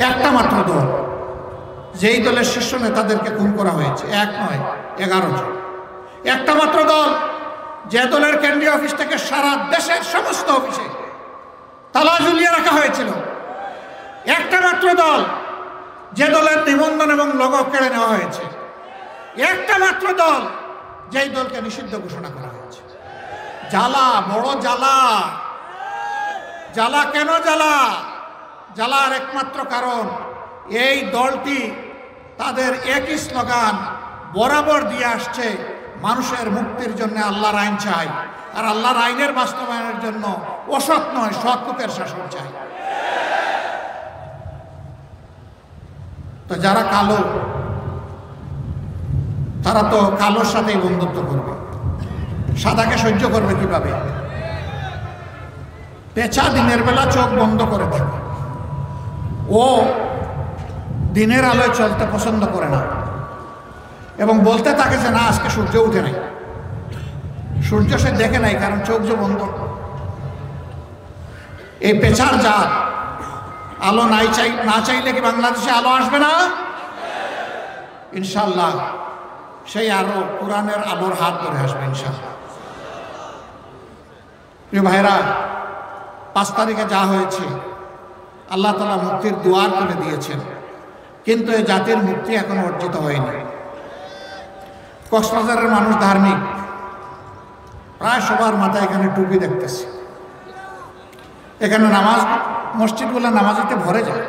একটা মাত্র দল, যেই দলের শীর্ষ নেতাদেরকে খুন করা হয়েছে 1 নয় 11 জন। একটা মাত্র দল, যে দলের কেন্দ্রীয় অফিস থেকে সারা দেশের সমস্ত অফিসে তালা ঝুলিয়ে রাখা হয়েছিল। একটা মাত্র দল, যে দলের নিবন্ধন এবং লোগো কেড়ে নেওয়া হয়েছে। একটা মাত্র দল, যেই দলকে নিষিদ্ধ ঘোষণা করা হয়েছে। জ্বালা, বড় জ্বালা। জ্বালা কেন জ্বালা? জ্বালার একমাত্র কারণ এই দলটি তাদের একই স্লোগান বরাবর দিয়ে আসছে, মানুষের মুক্তির জন্য আল্লাহর আইন চাই, আর আল্লাহর আইনের বাস্তবায়নের জন্য অসৎ নয় সৎ লোকের শাসন চাই। তো যারা কালো, তারা তো কালোর সাথেই বন্ধুত্ব করবে, সাদাকে সহ্য করবে কিভাবে? পেঁচা দিনের বেলা চোখ বন্ধ করে থাকে, ও দিনের আলোয় চলতে পছন্দ করে না এবং বলতে থাকে যে না, আজকে সূর্য উঠে নাই। সূর্য সে দেখে নাই, কারণ চোখ যে বন্ধ। এই পেঁচার জাত আলো না চাইলে কি বাংলাদেশে আলো আসবে না? ইনশাল্লাহ সেই আলো কোরআনের আলোর হাত ধরে আসবে ইনশাল্লাহ। প্রিয় ভাইরা, 5 তারিখে যা হয়েছে, আল্লাহ তাআলা মুক্তির দুয়ার খুলে দিয়েছেন, কিন্তু এই জাতির মুক্তি এখনো অর্জিত হয়নি। কক্সবাজারের মানুষ ধার্মিক, প্রায় সবার মাথায় এখানে টুপি দেখতেছি। এখানে নামাজ, মসজিদগুলো নামাজিতে ভরে যায়,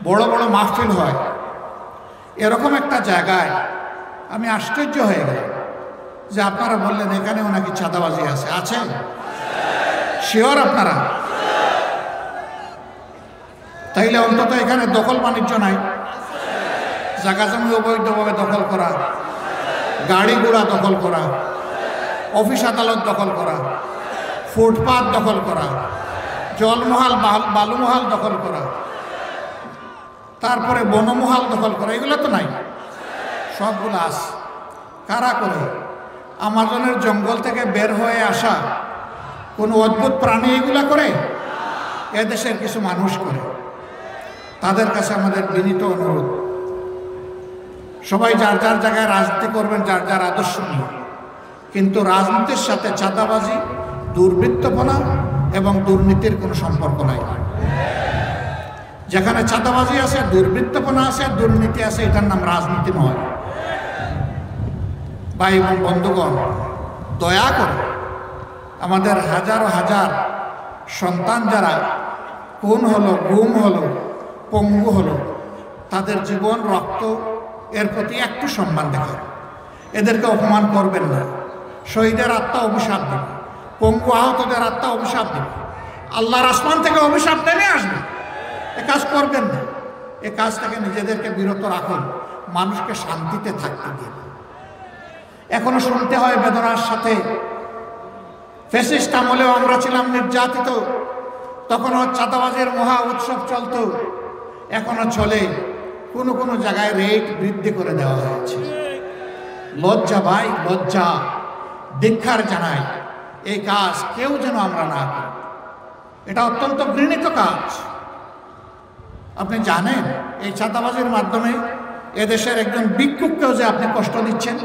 বড় বড় মাহফিল হয়। এরকম একটা জায়গায় আমি আশ্চর্য হয়ে গেলাম যে আপনারা বললেন এখানেও নাকি চাঁদাবাজি আছে। আছে? শিওর আপনারা? তাইলে অন্তত এখানে দখল বাণিজ্য নাই, জায়গা জমি অবৈধভাবে দখল করা, গাড়ি ঘোড়া দখল করা, অফিস আদালত দখল করা, ফুটপাত দখল করা, জলমহাল বালুমহাল দখল করা, তারপরে বনমহাল দখল করা, এগুলো তো নাই। সবগুলো আছে। কারা করে? আমাজনের জঙ্গল থেকে বের হয়ে আসা কোনো অদ্ভুত প্রাণী এগুলা করে? এদেশের কিছু মানুষ করে। তাদের কাছে আমাদের বিনীত অনুরোধ, সবাই যার যার জায়গায় রাজনীতি করবেন, যার যার আদর্শ নিয়ে, কিন্তু রাজনীতির সাথে চাঁদাবাজি, দুর্বৃত্তপনা এবং দুর্নীতির কোনো সম্পর্ক নাই। যেখানে চাঁদাবাজি আছে, দুর্বৃত্তপনা আছে, দুর্নীতি আছে, এটার নাম রাজনীতি নয়। ভাই এবং বন্ধুগণ, দয়া করে আমাদের হাজারো হাজার সন্তান যারা খুন হলো, গুম হলো, পঙ্গু হলো, তাদের জীবন, রক্ত, এর প্রতি একটু সম্মান দেখান। এদেরকে অপমান করবেন না। শহীদের আত্মা অভিশাপ দেবে, পঙ্গু আহতদের আত্মা অভিশাপ দেবে, আল্লাহর আসমান থেকে অভিশাপ নেমে আসবে। এ কাজ করবেন না। এ কাজ থেকে নিজেদেরকে বিরত রাখুন, মানুষকে শান্তিতে থাকতে দিন। এখনো শুনতে হয় বেদনার সাথে, ফ্যাসিস্ট আমলেও আমরা ছিলাম নির্যাতিত, তখনও চাঁদাবাজের মহা উৎসব চলত, এখনো চলে। কোনো কোনো জায়গায় রেট বৃদ্ধি করে দেওয়া হয়েছে। লজ্জা ভাই, লজ্জা। ধিক্কার জানাই, এই কাজ কেউ যেন আমরা না করি। এটা অত্যন্ত ঘৃণিত কাজ। আপনি জানেন এই চাঁদাবাজির মাধ্যমে এদেশের একজন ভিক্ষুককেও যে আপনি কষ্ট দিচ্ছেন,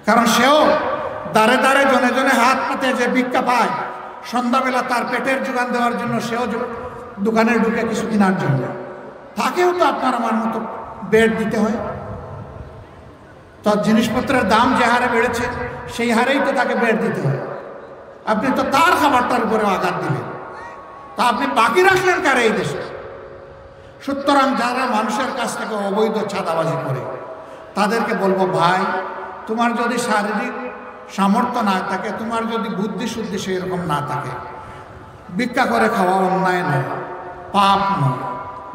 কারণ সেও দাঁড়ে দাঁড়ে জনে জনে হাত পাতে যে ভিক্ষা পায়, সন্ধ্যাবেলা তার পেটের যোগান দেওয়ার জন্য সেও দোকানে ঢুকে কিছু কেনার জন্য, তাকেও তো আপনার আমার মতো বেড দিতে হয়। তার জিনিসপত্রের দাম যে হারে বেড়েছে, সেই হারেই তো তাকে বেড দিতে হয়। আপনি তো তার খাবারটার উপরে আঘাত দিলেন, তা আপনি বাকি রাখলেন কারে এই দেশে? সুতরাং যারা মানুষের কাছ থেকে অবৈধ চাঁদাবাজি করে, তাদেরকে বলবো, ভাই, তোমার যদি শারীরিক সামর্থ্য না থাকে, তোমার যদি বুদ্ধি শুদ্ধি সেরকম না থাকে, ভিক্ষা করে খাওয়া অন্যায় নয়, পাপ নয়,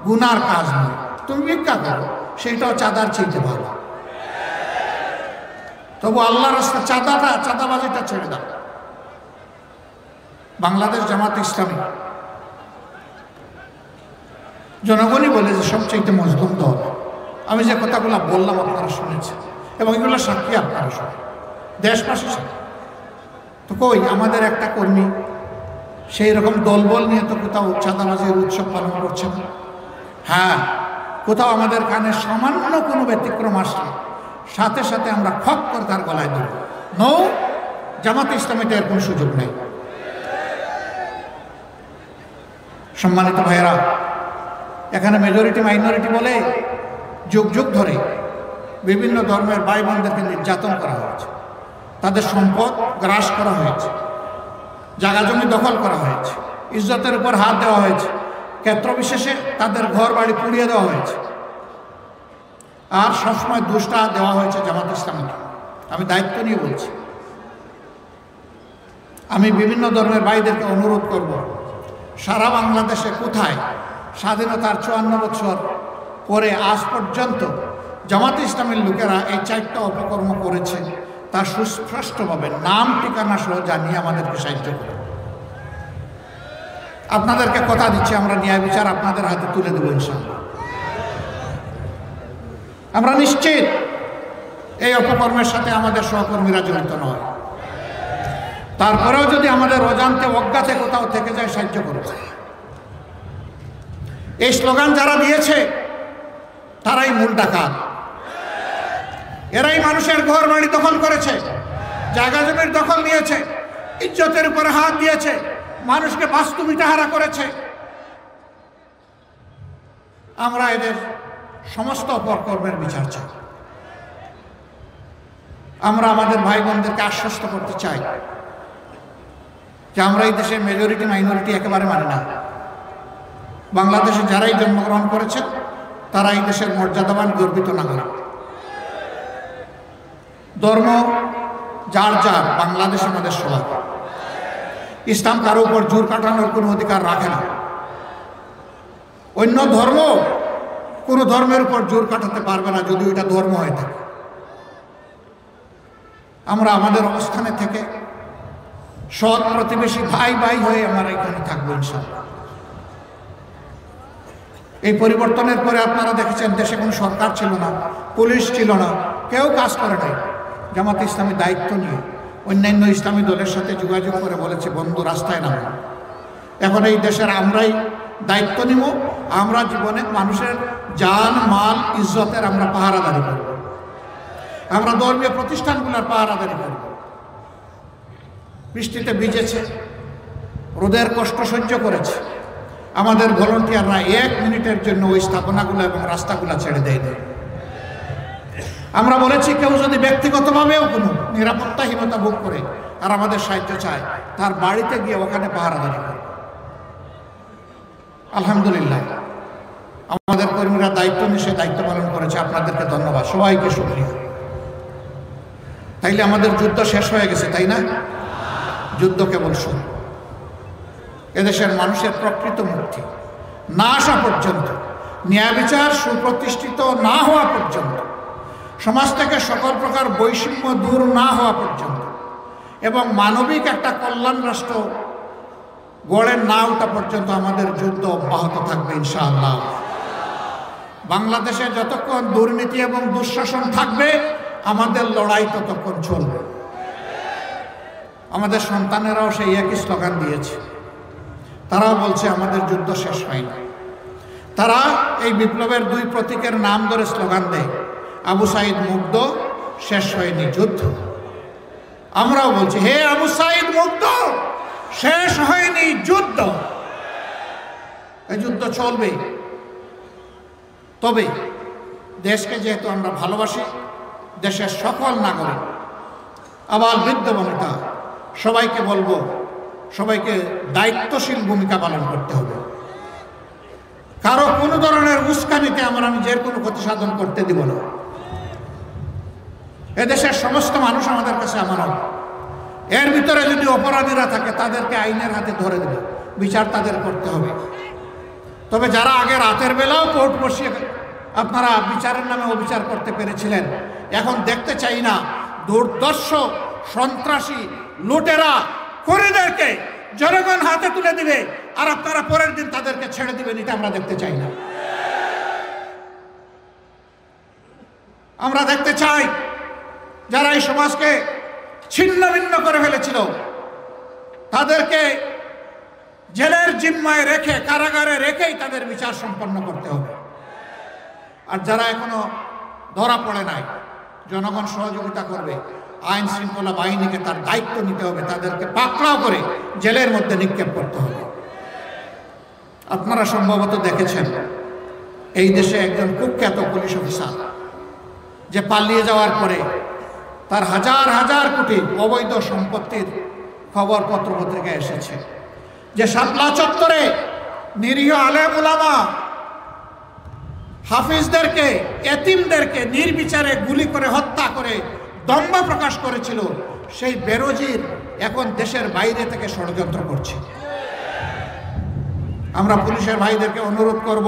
গুনার কাজ নয়। তুমি ভিক্ষা করো, সেইটাও চাঁদার চাইতে ভালো। তবু আল্লাহর রাস্তায় চাঁদাবাজিটা ছেড়ে দাও। বাংলাদেশ জামাত ইসলামী জনগণই বলে যে সবচেয়ে মজলুম দল। আমি যে কথাগুলো বললাম আপনারা শুনেছেন, এবং এগুলো সাক্ষী আপনারা শুনে, দেশবাসী সাক্ষী। তো কই আমাদের একটা কর্মী সেই রকম দলবল নিয়ে তো কোথাও চাঁদাবাজির উৎসব পালন করছে না। হ্যাঁ, কোথাও আমাদের কানে সামান্য কোনো ব্যতিক্রম আসলে সাথে সাথে আমরা খপ করে তার গলায় দেব। নো, জামাতে ইসলামীতে এর কোনো সুযোগ নেই। সম্মানিত ভাইয়েরা, এখানে মেজরিটি মাইনরিটি বলে যুগ যুগ ধরে বিভিন্ন ধর্মের ভাই বোনদেরকে নির্যাতন করা হয়েছে, তাদের সম্পদ গ্রাস করা হয়েছে, জায়গা জমি দখল করা হয়েছে, ইজ্জতের উপর হাত দেওয়া হয়েছে, ক্ষেত্র বিশেষে তাদের ঘর বাড়ি পুড়িয়ে দেওয়া হয়েছে, আর সবসময় দোষটা দেওয়া হয়েছে জামাত ইসলামীকে। আমি দায়িত্ব নিয়ে বলছি, আমি বিভিন্ন ধর্মের ভাইদেরকে অনুরোধ করব, সারা বাংলাদেশে কোথায় স্বাধীনতার 54 বছর পরে আজ পর্যন্ত জামাত ইসলামের লোকেরা এই 4টা অপকর্ম করেছে তা সুস্পষ্টভাবে নাম ঠিকানা সহ জানিয়ে আমাদেরকে সাহায্য করে। আপনাদেরকে কথা দিচ্ছি, আমরা ন্যায় বিচার আপনাদের হাতে তুলে দেবো ইনশাআল্লাহ। আমরা নিশ্চিত এই অপকর্মের সাথে আমাদের সহকর্মীরা জড়িত নয়। তারপরেও যদি আমাদের অজান্তে অজ্ঞাতে কোথাও থেকে যায়, সাহায্য করবে। এই স্লোগান যারা দিয়েছে তারাই মূল ডাকাত। এরাই মানুষের ঘর বাড়ি দখল করেছে, জায়গা জমির দখল নিয়েছে, ইজ্জতের উপরে হাত দিয়েছে, মানুষকে বাস্তবিকহারা করেছে। আমরা এদের সমস্ত অপকর্মের বিচার চাই। আমরা আমাদের ভাই বোনদেরকে আশ্বস্ত করতে চাই যে আমরা এই দেশের মেজরিটি মাইনরিটি একেবারে মানি না। বাংলাদেশে যারাই জন্মগ্রহণ করেছেন তারা এই দেশের মর্যাদাবান গর্বিত নাগরিক। ধর্ম যার যার, বাংলাদেশ আমাদের সবার। ইসলাম কারো উপর জোর কাটানোর কোনো অধিকার রাখে না। অন্য ধর্ম কোনো ধর্মের উপর জোর কাটাতে পারবে না যদি ওইটা ধর্ম হয়ে থাকে। আমরা আমাদের অবস্থানে থেকে সৎ প্রতিবেশী ভাই ভাই হয়ে আমরা এখানে থাকবো ইনশাআল্লাহ। এই পরিবর্তনের পরে আপনারা দেখেছেন দেশে কোনো সরকার ছিল না, পুলিশ ছিল না, কেউ কাজ করে নাই। জামাত ইসলামী দায়িত্ব নিয়ে অন্যান্য ইসলামী দলের সাথে যোগাযোগ করে বলেছে, বন্ধু রাস্তায় নামো। এখন এই দেশের আমরাই দায়িত্ব নিব। আমরা জীবনে মানুষের জান মাল ইজ্জতের আমরা পাহারাদারি করব। আমরা ধর্মীয় প্রতিষ্ঠানগুলোর পাহারাদারি করব। বৃষ্টিতে ভিজেছে, রোদের কষ্ট সহ্য করেছে, আমাদের ভলান্টিয়াররা 1 মিনিটের জন্য ওই স্থাপনাগুলো এবং রাস্তাগুলো ছেড়ে দেয়। আমরা বলেছি কেউ যদি ব্যক্তিগতভাবেও কোনো নিরাপত্তাহীনতা ভোগ করে আর আমাদের সাহায্য চায়, তার বাড়িতে গিয়ে ওখানে পাহারাদারি করে। আলহামদুলিল্লাহ, আমাদের কর্মীরা দায়িত্ব নিয়ে সে দায়িত্ব পালন করেছে। আপনাদেরকে ধন্যবাদ, সবাইকে শুকরিয়া। তাইলে আমাদের যুদ্ধ শেষ হয়ে গেছে, তাই না? যুদ্ধ কেবল শুরু। এদেশের মানুষের প্রকৃত মুক্তি না আসা পর্যন্ত, ন্যায় বিচার সুপ্রতিষ্ঠিত না হওয়া পর্যন্ত, সমাজ থেকে সকল প্রকার বৈষম্য দূর না হওয়া পর্যন্ত এবং মানবিক একটা কল্যাণ রাষ্ট্র গড়ে না ওঠা পর্যন্ত আমাদের যুদ্ধ অব্যাহত থাকবে ইনশাআল্লাহ। বাংলাদেশে যতক্ষণ দুর্নীতি এবং দুঃশাসন থাকবে আমাদের লড়াই ততক্ষণ চলবে। আমাদের সন্তানেরাও সেই একই স্লোগান দিয়েছে। তারাও বলছে আমাদের যুদ্ধ শেষ হয়নি। তারা এই বিপ্লবের 2 প্রতীকের নাম ধরে স্লোগান দেয়, আবু সাইদ মুগ্ধ, শেষ হয়নি যুদ্ধ। আমরাও বলছি, হে আবু সাইদ মুগ্ধ, শেষ হয়নি যুদ্ধ। এই যুদ্ধ চলবে। তবে দেশকে যেহেতু আমরা ভালোবাসি, দেশের সকল নাগরিক, আবার বৃদ্ধ বনিতা, সবাইকে বলবো, সবাইকে দায়িত্বশীল ভূমিকা পালন করতে হবে। কারো কোনো ধরনের উস্কানিতে আমি যে কোনো ক্ষতি সাধন করতে দিব না। এদেশের সমস্ত মানুষ আমাদের কাছে আমানত। এর ভিতরে যদি অপরাধীরা থাকে তাদেরকে আইনের হাতে ধরে দেবে, বিচার তাদের করতে হবে। তবে যারা আগে রাতের বেলাও কোর্ট বসিয়ে আপনারা বিচারের নামে অবিচার করতে পেরেছিলেন, এখন দেখতে চাই না দুর্দর্শ সন্ত্রাসী লুটেরা খুনিদেরকে জনগণ হাতে তুলে দিবে আর আপনারা পরের দিন তাদেরকে ছেড়ে দিবেন। এটা আমরা দেখতে চাই না। আমরা দেখতে চাই যারা এই সমাজকে ছিন্ন ভিন্ন করে ফেলেছিল তাদেরকে জেলের জিম্মায় রেখে, কারাগারে রেখেই তাদের বিচার সম্পন্ন করতে হবে। আর যারা এখনো ধরা পড়ে নাই, জনগণ সহযোগিতা করবে, আইন শৃঙ্খলা বাহিনীকে তার দায়িত্ব নিতে হবে, তাদেরকে পাকড়াও করে জেলের মধ্যে নিক্ষেপ করতে হবে। আপনারা সম্ভবত দেখেছেন এই দেশে একজন কুখ্যাত পুলিশ অফিসার যে পালিয়ে যাওয়ার পরে তার হাজার হাজার কোটি অবৈধ সম্পত্তির খবর পত্রপত্রিকায় এসেছে, যে শাপলা চত্বরে নিরীহ আলেম উলামা, হাফিজদেরকে, এতিমদেরকে নির্বিচারে গুলি করে হত্যা করে দম্ভ প্রকাশ করেছিল, সেই বেরোজির এখন দেশের বাইরে থেকে ষড়যন্ত্র করছে। আমরা পুলিশের ভাইদেরকে অনুরোধ করব,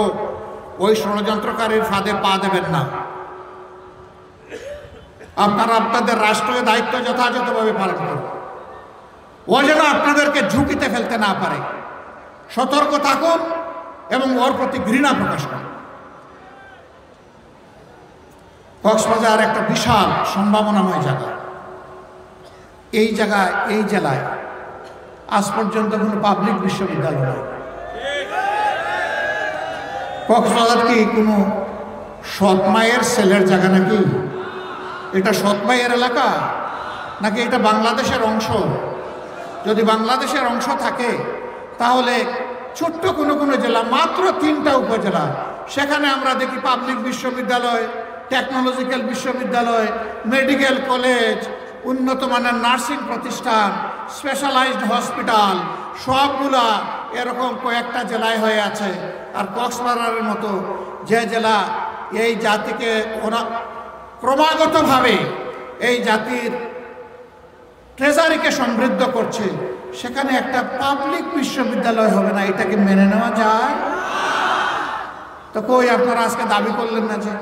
ওই ষড়যন্ত্রকারীর ফাঁদে পা দেবেন না। আপনারা আপনাদের রাষ্ট্রীয় দায়িত্ব যথাযথভাবে পালন করুন। ও যেন আপনাদেরকে ঝুঁকিতে ফেলতে না পারে, সতর্ক থাকুন এবং ওর প্রতি ঘৃণা প্রকাশ করুন। কক্সবাজার একটা বিশাল সম্ভাবনাময় জায়গা। এই জায়গায়, এই জেলায় আজ পর্যন্ত কোনো পাবলিক বিশ্ববিদ্যালয় নেই। কক্সবাজার কি কোনো সৎ মায়ের ছেলের জায়গা নাকি? এটা সৎ মায়ের এলাকা নাকি এটা বাংলাদেশের অংশ? যদি বাংলাদেশের অংশ থাকে তাহলে ছোট্ট কোনো কোনো জেলা, মাত্র 3টা উপজেলা, সেখানে আমরা দেখি পাবলিক বিশ্ববিদ্যালয়, টেকনোলজিক্যাল বিশ্ববিদ্যালয়, মেডিকেল কলেজ, উন্নত মানের নার্সিং প্রতিষ্ঠান, স্পেশালাইজড হসপিটাল, সবগুলা এরকম কয়েকটা জেলায় হয়ে আছে। আর কক্সবাজারের মতো যে জেলা এই জাতিকে ক্রমাগতভাবে এই জাতির ট্রেজারিকে সমৃদ্ধ করছে, সেখানে একটা পাবলিক বিশ্ববিদ্যালয় হবে না, এটাকে মেনে নেওয়া যায়? তো কই আপনারা আজকে দাবি করলেন না? যে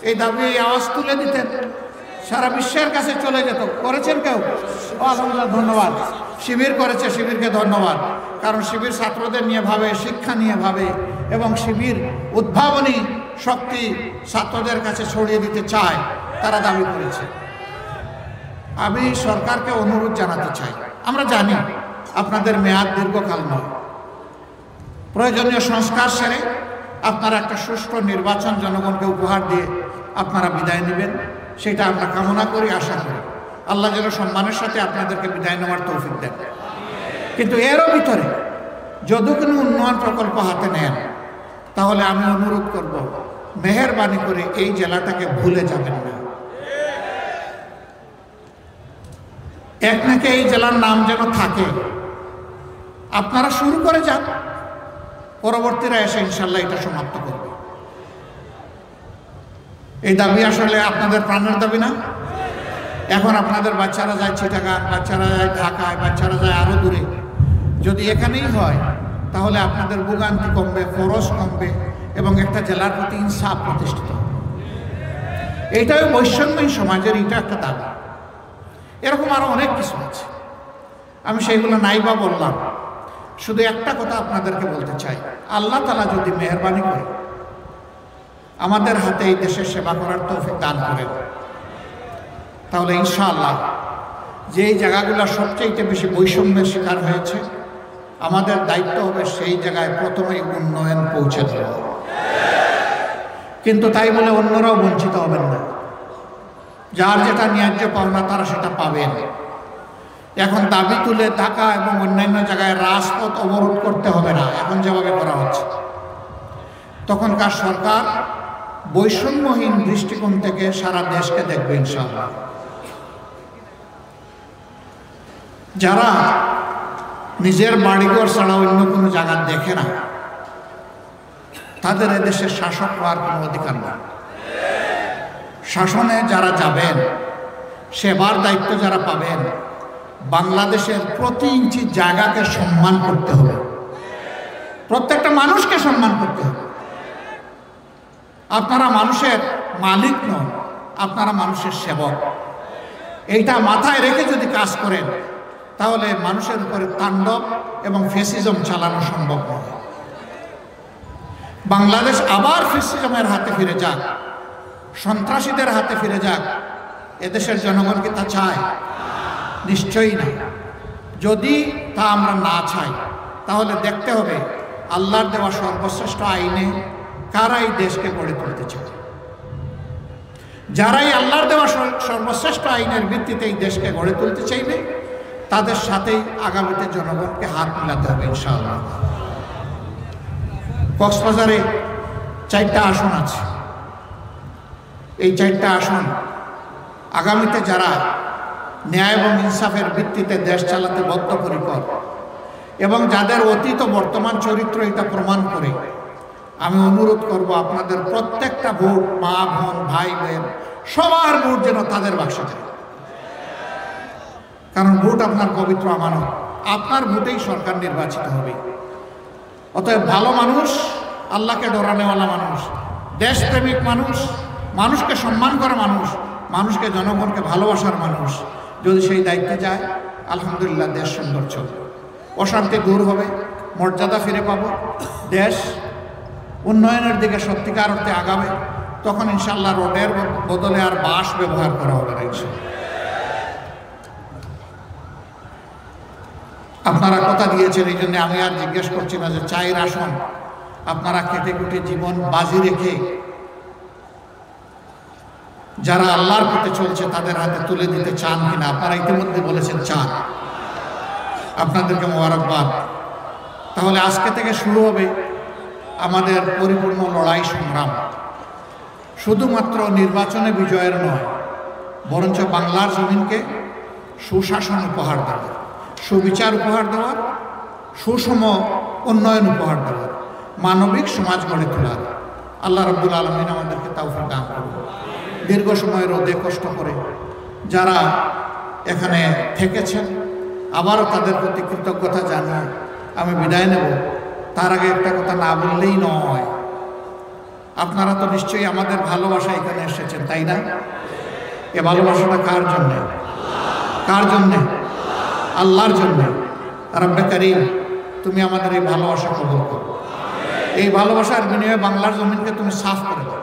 এই দাবি, এই আওয়াজ তুলে দিতেন, সারা বিশ্বের কাছে চলে যেত। করেছেন কেউ? আলহামদুলিল্লাহ, ধন্যবাদ। শিবির করেছে, শিবিরকে ধন্যবাদ। কারণ শিবির ছাত্রদের নিয়ে ভাবে, শিক্ষা নিয়ে ভাবে, এবং শিবির উদ্ভাবনী শক্তি ছাত্রদের কাছে ছড়িয়ে দিতে চায়, তারা দাবি করেছে। আমি সরকারকে অনুরোধ জানাতে চাই, আমরা জানি আপনাদের মেয়াদ দীর্ঘকাল নয়, প্রয়োজনীয় সংস্কার সেরে আপনারা একটা সুষ্ঠু নির্বাচন জনগণকে উপহার দিয়ে আপনারা বিদায় নেবেন, সেটা আমরা কামনা করি, আশা করি। আল্লাহ যেন সম্মানের সাথে আপনাদেরকে বিদায় নেওয়ার তৌফিক দেন। কিন্তু এরও ভিতরে যদি কোনো উন্নয়ন প্রকল্প হাতে নেন, তাহলে আমি অনুরোধ করব, মেহেরবানি করে এই জেলাটাকে ভুলে যাবেন না। এক নাকি এই জেলার নাম যেন থাকে, আপনারা শুরু করে যান, পরবর্তীরা এসে ইনশাল্লাহ এটা সমাপ্ত করবে। এই দাবি আসলে আপনাদের প্রাণের দাবি না? এখন আপনাদের বাচ্চারা যায় চিটাগাং, বাচ্চারা যায় ঢাকায়, বাচ্চারা যায় আরো দূরে। যদি এখানেই হয় তাহলে আপনাদের ভোগান্তি কমবে, খরচ কমবে, এবং একটা জেলার প্রতি ইনসাফ প্রতিষ্ঠিত। এইটাই বৈষম্যহীন সমাজের এটা একটা দাবি। এরকম আরো অনেক কিছু আছে, আমি সেইগুলো নাই বা বললাম। শুধু একটা কথা আপনাদেরকে বলতে চাই, আল্লাহ তাআলা যদি মেহেরবানি করে আমাদের হাতে এই দেশের সেবা করার তৌফিক দান করেন, তাহলে ইনশাআল্লাহ যেই জায়গাগুলো সবচেয়ে বেশি বৈষম্যের শিকার হয়েছে, আমাদের দায়িত্ব হবে সেই জায়গায় প্রথমেই উন্নয়ন পৌঁছে দেওয়া। কিন্তু তাই বলে অন্যরাও বঞ্চিত হবেন না। যার যেটা ন্যায্য পাওনা তারা সেটা পাবেন। এখন দাবি তুলে ঢাকা এবং অন্যান্য জায়গায় রাজপথ অবরোধ করতে হবে না, এখন যেভাবে করা হচ্ছে। তখনকার সরকার বৈষম্যহীন দৃষ্টিকোণ থেকে সারা দেশকে দেখবে ইনশাআল্লাহ। যারা নিজের বাড়িঘর ছাড়া অন্য কোনো জায়গা দেখে না, তাদের এদেশের শাসক হওয়ার কোনো অধিকার নেই। শাসনে যারা যাবেন, সেবার দায়িত্ব যারা পাবেন, বাংলাদেশের প্রতি ইঞ্চি জায়গাকে সম্মান করতে হবে, প্রত্যেকটা মানুষকে সম্মান করতে হবে। আপনারা মানুষের মালিক নন, আপনারা মানুষের সেবক। এইটা মাথায় রেখে যদি কাজ করেন, তাহলে মানুষের উপরে তাণ্ডব এবং ফ্যাসিজম চালানো সম্ভব নয়। বাংলাদেশ আবার ফ্যাসিজমের হাতে ফিরে যাক, সন্ত্রাসীদের হাতে ফিরে যাক, এদেশের জনগণ কি তা চায়? নিশ্চয়ই না। যদি তা আমরা না চাই, তাহলে দেখতে হবে আল্লাহর দেওয়া সর্বশ্রেষ্ঠ আইনে কারা এই দেশকে গড়ে তুলতে চায়। যারাই আল্লাহর দেওয়া সর্বশ্রেষ্ঠ আইনের ভিত্তিতে এই দেশকে গড়ে তুলতে চাইবে তাদের সাথেই আগামীতে জনগণকে হাত মিলাতে হবে ইনশাআল্লাহ। কক্সবাজারে 4টা আসন আছে। এই 4টা আসন আগামীতে যারা ন্যায় এবং ইনসাফের ভিত্তিতে দেশ চালাতে বদ্ধপরিকর এবং যাদের অতীত বর্তমান চরিত্র এটা প্রমাণ করে, আমি অনুরোধ করব আপনাদের প্রত্যেকটা ভোট, মা বোন ভাই বোন সবার ভোট যেন তাদের বাক্সে যায়। কারণ ভোট আপনার পবিত্র আমানত, আপনার ভোটেই সরকার নির্বাচিত হবে। অতএব ভালো মানুষ, আল্লাহকে ডরানেওয়ালা মানুষ, দেশপ্রেমিক মানুষ, মানুষকে সম্মান করা মানুষ, মানুষকে জনগণকে ভালোবাসার মানুষ যদি সেই দায়িত্বে যায়, আলহামদুলিল্লাহ দেশ সুন্দর চলবে, অশান্তি দূর হবে, মর্যাদা ফিরে পাবো, দেশ উন্নয়নের দিকে সত্যিকার অর্থে আগাবে। তখন ইনশাআল্লাহ রোডের বদলে আর বাঁশ ব্যবহার করা হবে না ইনশাআল্লাহ। আপনারা কথা দিয়েছেন, এই জন্য আমি আর জিজ্ঞেস করছি না যে 4 আসন আপনারা কেটে কুটে জীবন বাজি রেখে যারা আল্লাহর পথে চলছে তাদের হাতে তুলে দিতে চান কিনা। আপনারা ইতিমধ্যে বলেছেন চান, আপনাদেরকে মোবারকবাদ। তাহলে আজকে থেকে শুরু হবে আমাদের পরিপূর্ণ লড়াই সংগ্রাম, শুধুমাত্র নির্বাচনে বিজয়ের নয়, বরঞ্চ বাংলার জমিনকে সুশাসন উপহার দেওয়ার, সুবিচার উপহার দেওয়ার, সুষম উন্নয়ন উপহার দেওয়ার, মানবিক সমাজ গড়ে তোলার। আল্লাহ রাব্বুল আলামিন আমাদেরকে তাওফিক দান করুন। দীর্ঘ সময় রোদে কষ্ট করে যারা এখানে থেকেছেন, আবারও তাদের প্রতি কৃতজ্ঞতা জানিয়ে আমি বিদায় নেব। তার আগে একটা কথা না বললেই নয়, আপনারা তো নিশ্চয়ই আমাদের ভালোবাসা এখানে এসেছেন, তাই না? এ ভালোবাসাটা কার জন্যে? কার জন্যে? আল্লাহর জন্যে। রব্বে করিম, তুমি আমাদের এই ভালোবাসা কবুল করো। এই ভালোবাসার বিনিময়ে বাংলার জমিনকে তুমি সাফ করে দাও।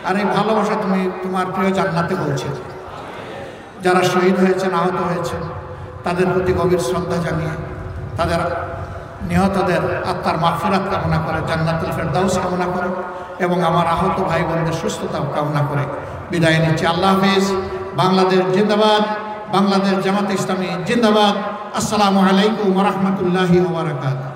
আর এই ভালোবাসা তুমি তোমার প্রিয় জান্নাতে পৌঁছে দাও। যারা শহীদ হয়েছেন, আহত হয়েছেন, তাদের প্রতি গভীর শ্রদ্ধা জানিয়ে তাদের নিহতদের আত্মার মাগফিরাত কামনা করে, জান্নাতুল ফেরদাউস কামনা করে এবং আমার আহত ভাই বোনদের সুস্থতা কামনা করে বিদায় নিচ্ছি। আল্লাহ হাফেজ। বাংলাদেশ জিন্দাবাদ, বাংলাদেশ জামাতে ইসলামী জিন্দাবাদ। আসসালামু আলাইকুম ওয়া রাহমাতুল্লাহি ওয়া বারাকাতুহু।